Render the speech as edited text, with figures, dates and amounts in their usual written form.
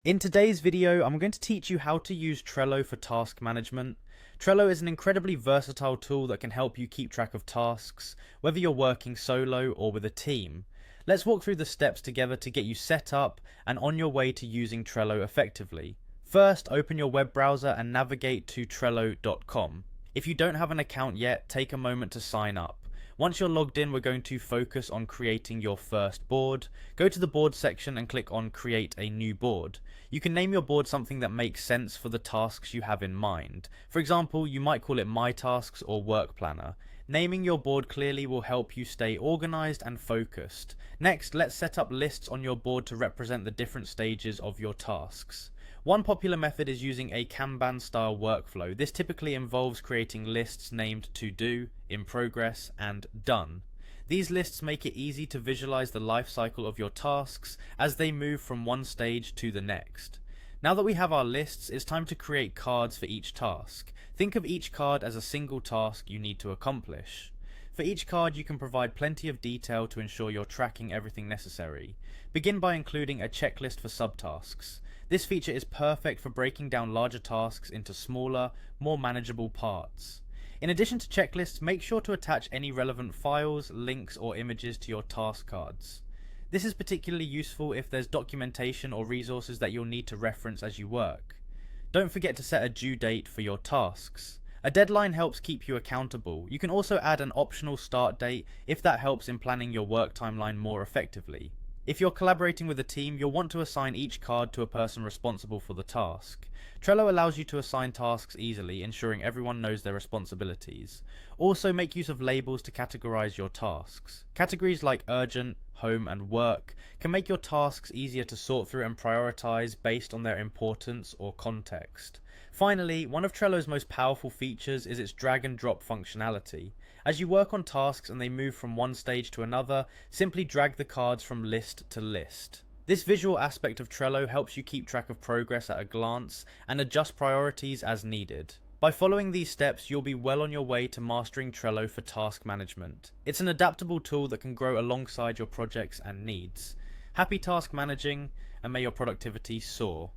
In today's video, I'm going to teach you how to use Trello for task management. Trello is an incredibly versatile tool that can help you keep track of tasks, whether you're working solo or with a team. Let's walk through the steps together to get you set up and on your way to using Trello effectively. First, open your web browser and navigate to Trello.com. If you don't have an account yet, take a moment to sign up. Once you're logged in, we're going to focus on creating your first board. Go to the board section and click on create a new board. You can name your board something that makes sense for the tasks you have in mind. For example, you might call it My Tasks or Work Planner. Naming your board clearly will help you stay organized and focused. Next, let's set up lists on your board to represent the different stages of your tasks. One popular method is using a Kanban style workflow. This typically involves creating lists named To Do, In Progress, and Done. These lists make it easy to visualize the life cycle of your tasks as they move from one stage to the next. Now that we have our lists, it's time to create cards for each task. Think of each card as a single task you need to accomplish. For each card, you can provide plenty of detail to ensure you're tracking everything necessary. Begin by including a checklist for subtasks. This feature is perfect for breaking down larger tasks into smaller, more manageable parts. In addition to checklists, make sure to attach any relevant files, links, or images to your task cards. This is particularly useful if there's documentation or resources that you'll need to reference as you work. Don't forget to set a due date for your tasks. A deadline helps keep you accountable. You can also add an optional start date if that helps in planning your work timeline more effectively. If you're collaborating with a team, you'll want to assign each card to a person responsible for the task. Trello allows you to assign tasks easily, ensuring everyone knows their responsibilities. Also, make use of labels to categorize your tasks. Categories like urgent, home, and work can make your tasks easier to sort through and prioritize based on their importance or context. Finally, one of Trello's most powerful features is its drag and drop functionality. As you work on tasks and they move from one stage to another, simply drag the cards from list to list. This visual aspect of Trello helps you keep track of progress at a glance and adjust priorities as needed. By following these steps, you'll be well on your way to mastering Trello for task management. It's an adaptable tool that can grow alongside your projects and needs. Happy task managing, and may your productivity soar.